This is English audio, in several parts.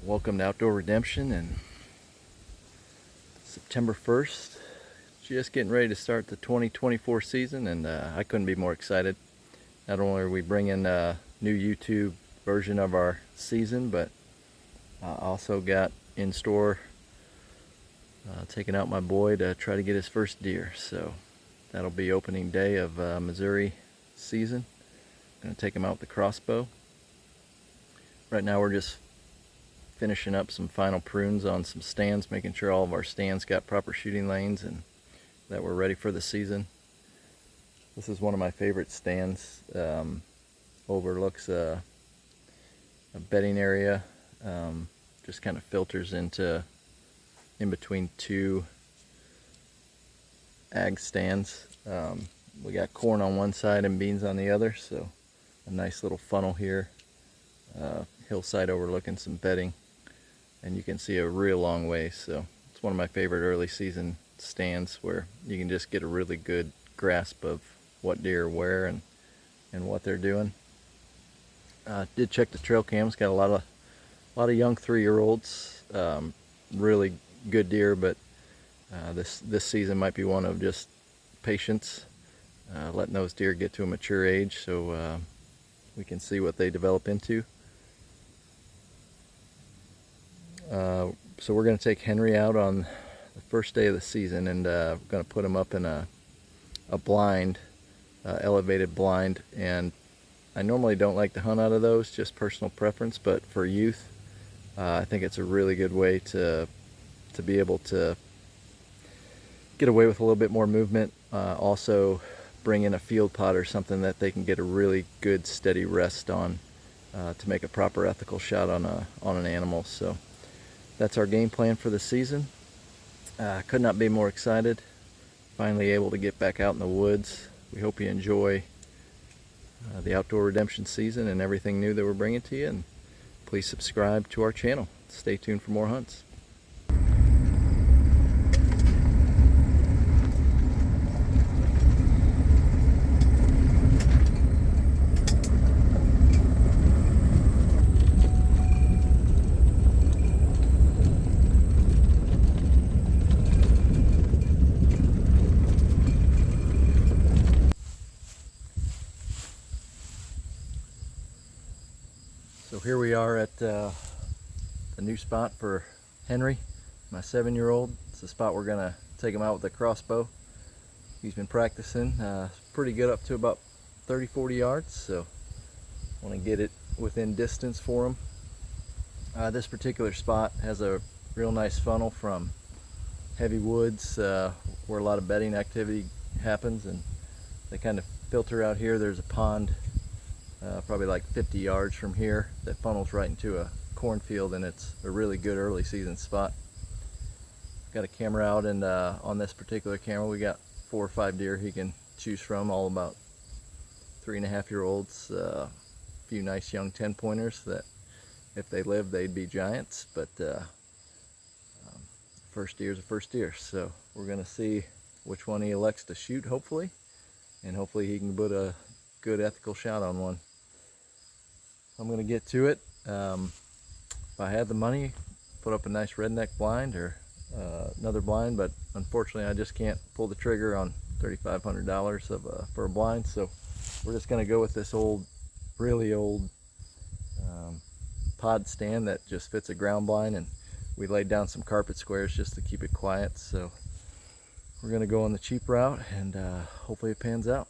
Welcome to Outdoor Redemption, and September 1st, just getting ready to start the 2024 season, and I couldn't be more excited. Not only are we bringing a new YouTube version of our season, but I also got in store taking out my boy to try to get his first deer. So that'll be opening day of Missouri season. Gonna take him out with the crossbow. Right now we're just finishing up some final prunes on some stands, making sure all of our stands got proper shooting lanes and that we're ready for the season. This is one of my favorite stands. Overlooks a bedding area. Just kind of filters into in between two ag stands. We got corn on one side and beans on the other, so a nice little funnel here. Hillside overlooking some bedding, and you can see a real long way. So it's one of my favorite early season stands where you can just get a really good grasp of what deer are where and what they're doing. Did check the trail cams. Got a lot of young 3-year-olds. Really good deer, but this season might be one of just patience, letting those deer get to a mature age so we can see what they develop into. So we're going to take Henry out on the first day of the season, and we're going to put him up in a blind, elevated blind. And I normally don't like to hunt out of those, just personal preference, but for youth, I think it's a really good way to be able to get away with a little bit more movement. Also bring in a field pot or something that they can get a really good steady rest on to make a proper ethical shot on an animal. So that's our game plan for the season. Could not be more excited. Finally able to get back out in the woods. We hope you enjoy the Outdoor Redemption season and everything new that we're bringing to you. And please subscribe to our channel. Stay tuned for more hunts. So here we are at the new spot for Henry, my 7-year-old. It's the spot we're gonna take him out with the crossbow. He's been practicing pretty good up to about 30-40 yards, so want to get it within distance for him. This particular spot has a real nice funnel from heavy woods where a lot of bedding activity happens, and they kind of filter out here. There's a pond probably like 50 yards from here that funnels right into a cornfield, and it's a really good early season spot. Got a camera out, and on this particular camera we got 4 or 5 deer he can choose from, all about 3.5-year-olds, a few nice young 10-pointers that if they lived they'd be giants, but first deer is a first deer. So we're gonna see which one he elects to shoot, hopefully, and hopefully he can put a good ethical shot on one. I'm gonna get to it. If I had the money, put up a nice redneck blind or another blind, but unfortunately I just can't pull the trigger on $3,500 for a blind. So we're just gonna go with this really old pod stand that just fits a ground blind, and we laid down some carpet squares just to keep it quiet. So we're gonna go on the cheap route, and hopefully it pans out.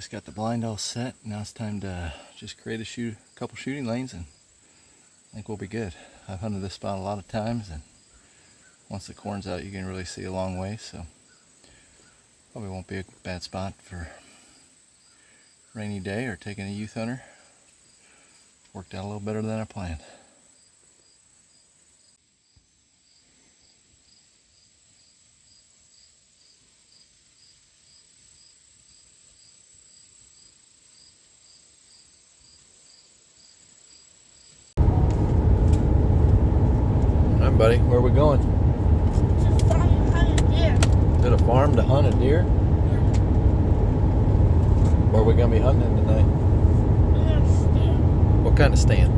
just got the blind all set. Now it's time to just create a couple shooting lanes, and I think we'll be good. I've hunted this spot a lot of times, and once the corn's out, you can really see a long way, so probably won't be a bad spot for rainy day or taking a youth hunter. Worked out a little better than I planned. All right, buddy, where are we going? To farm to hunt a deer. To the farm to hunt a deer? Where are we going to be hunting tonight? We're gonna stand What kind of stand?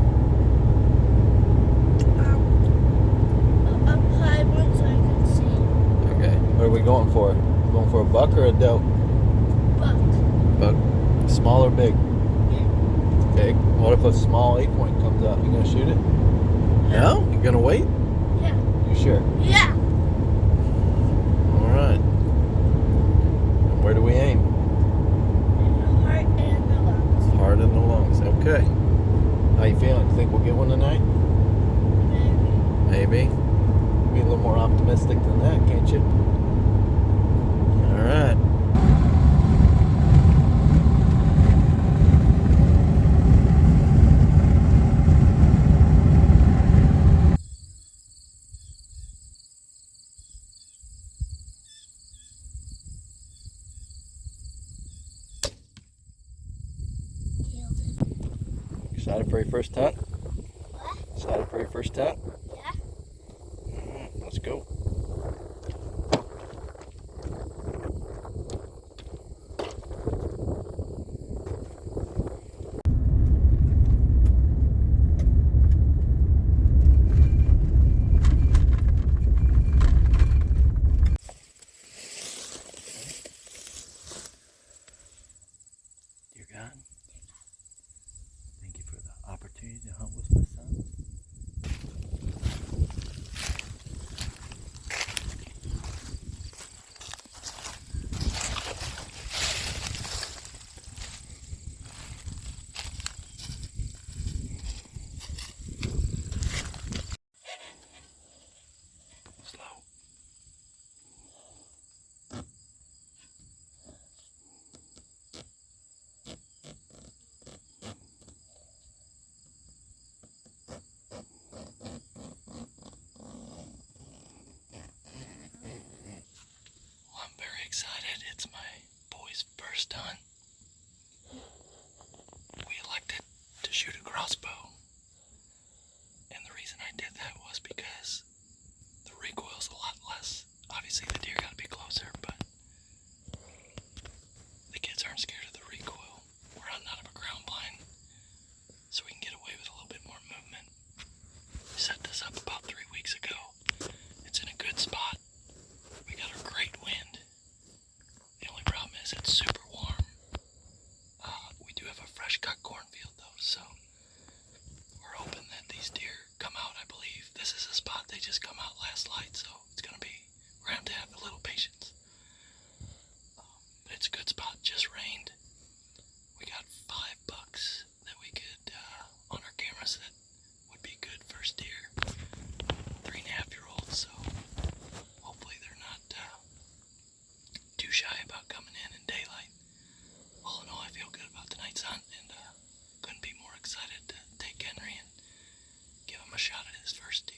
up high one so I can see. Okay, what are we going for? Going for a buck or a doe? Buck. Buck. Small or big? Yeah. Big. What if a small 8-point comes out? You gonna shoot it? No? You gonna wait? Yeah. You sure? Yeah. All right. And where do we aim? And the heart and the lungs. Heart in the lungs. Okay. How you feeling? Think we'll get one tonight? Maybe. Maybe. Be a little more optimistic than that, can't you? All right. Killed it. Excited for your first hunt? What? Excited for your first hunt? Yeah. Let's go. Dear God, thank you for the opportunity to hunt with my son. Slow. Well, I'm very excited. It's my boy's first hunt. We elected to shoot a crossbow. And the reason I did that was because the recoil's a lot less. Obviously the deer gotta be closer, but the kids aren't scared of the recoil. We're hunting out of a ground blind, so we can get away with a little bit more movement. We set this up about 3 weeks ago. It's in a good spot. We got a great wind. The only problem is it's super warm. We do have a fresh cut cornfield though, so we're hoping that these deer come out. I believe this is a spot they just come out last light, so it's gonna be, we're gonna have to have a little patience. But it's a good spot, just rained. We got 5 bucks that we could, on our cameras, that would be good first deer. 3.5-year-olds, so hopefully they're not too shy about coming in daylight. All in all, I feel good about tonight's hunt, and couldn't be more excited to take Henry and give him a shot at his first deer.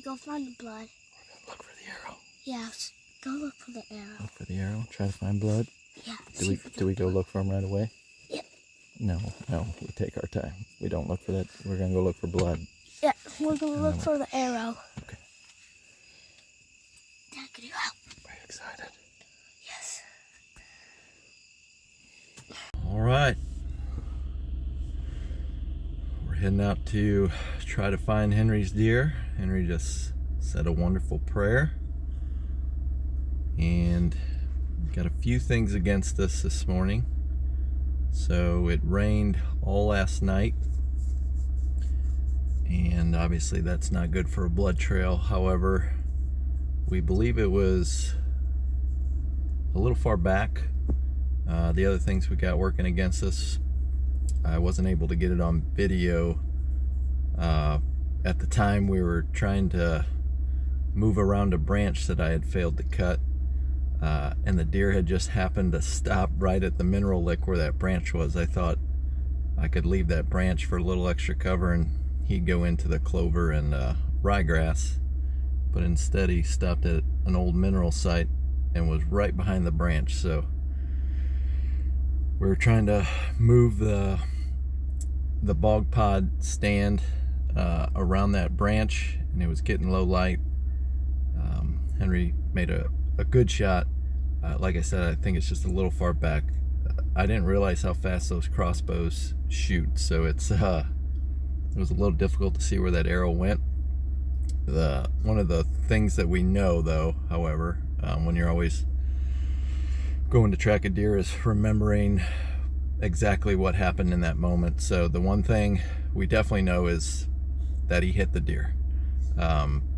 go find the blood. Look for the arrow. Yes. Go look for the arrow. Look for the arrow. Try to find blood. Yeah. Do we go look for him right away? Yep. No. We take our time. We don't look for that. We're gonna go look for blood. Yeah, we're going to look for the arrow. Okay. Dad, can you help? Are you excited? Yes. All right. We're heading out to try to find Henry's deer. Henry just said a wonderful prayer. And got a few things against us this morning. So it rained all last night. And obviously that's not good for a blood trail. However, we believe it was a little far back. The other things we got working against us, I wasn't able to get it on video. At the time we were trying to move around a branch that I had failed to cut. And the deer had just happened to stop right at the mineral lick where that branch was. I thought I could leave that branch for a little extra cover and he'd go into the clover and ryegrass, but instead he stopped at an old mineral site and was right behind the branch. So we were trying to move the bog pod stand around that branch, and it was getting low light. Henry made a good shot. Like I said, I think it's just a little far back. I didn't realize how fast those crossbows shoot, so it was a little difficult to see where that arrow went. One of the things that we know, though, however, when you're always going to track a deer, is remembering exactly what happened in that moment. So the one thing we definitely know is that he hit the deer.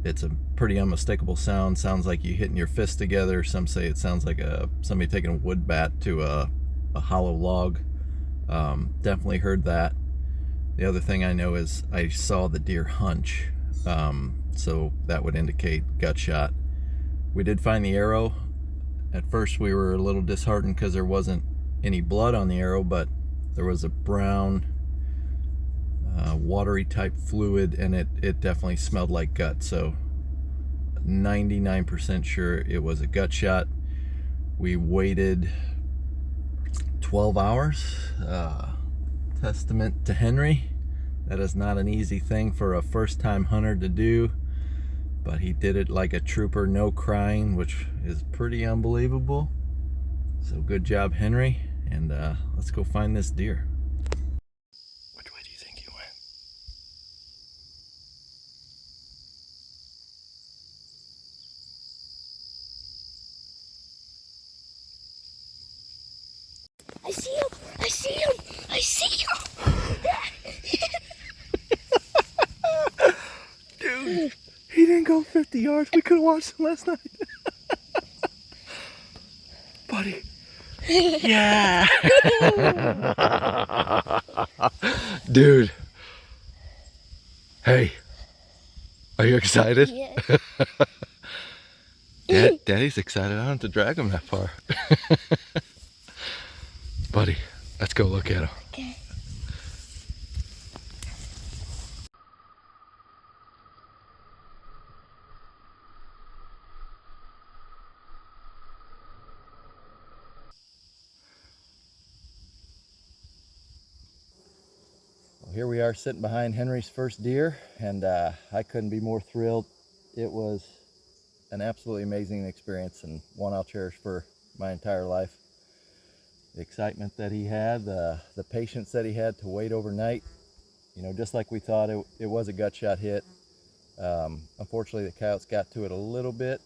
It's a pretty unmistakable sound. Sounds like you hitting your fist together. Some say it sounds like somebody taking a wood bat to a hollow log. Definitely heard that. The other thing I know is I saw the deer hunch, so that would indicate gut shot. We did find the arrow. At first we were a little disheartened because there wasn't any blood on the arrow, but there was a brown, watery type fluid, and it definitely smelled like gut. So 99% sure it was a gut shot. We waited 12 hours. Testament to Henry. That is not an easy thing for a first-time hunter to do, but he did it like a trooper, no crying, which is pretty unbelievable. So good job, Henry, and let's go find this deer. Which way do you think he went? I see him! I see him! I see him! Dude, he didn't go 50 yards. We could have watched him last night. Buddy. Yeah. Dude. Hey. Are you excited? Yeah. Daddy's excited. I don't have to drag him that far. Buddy, let's go look at him. Okay. Well, here we are sitting behind Henry's first deer, and I couldn't be more thrilled. It was an absolutely amazing experience, and one I'll cherish for my entire life. The excitement that he had, the patience that he had to wait overnight. You know, just like we thought, it was a gut shot hit. Unfortunately, the coyotes got to it a little bit.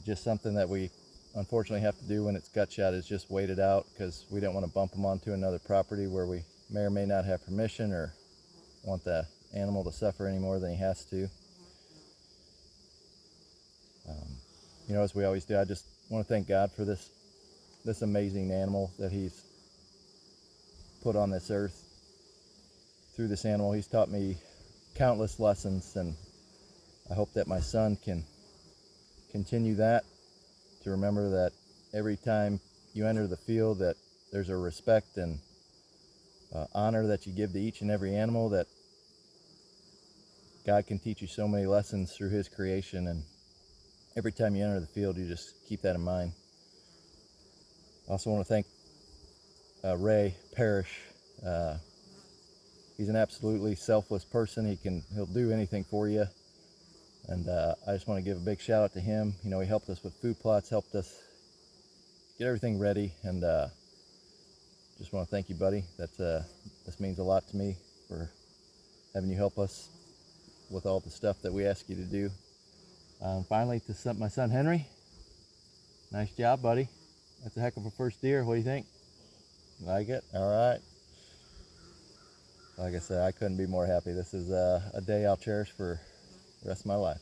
Just something that we unfortunately have to do when it's gut shot is just wait it out, because we don't want to bump them onto another property where we may or may not have permission, or want the animal to suffer any more than he has to. You know, as we always do, I just want to thank God for this amazing animal that he's put on this earth. Through this animal, he's taught me countless lessons, and I hope that my son can continue that, to remember that every time you enter the field, that there's a respect and honor that you give to each and every animal that God can teach you so many lessons through his creation, and every time you enter the field, you just keep that in mind. I also want to thank Ray Parrish. He's an absolutely selfless person. He'll do anything for you. And I just want to give a big shout out to him. You know, he helped us with food plots, helped us get everything ready, and just want to thank you, buddy. This means a lot to me for having you help us with all the stuff that we ask you to do. Finally, to my son Henry, nice job, buddy. That's a heck of a first deer. What do you think? Like it? All right. Like I said, I couldn't be more happy. This is a day I'll cherish for the rest of my life.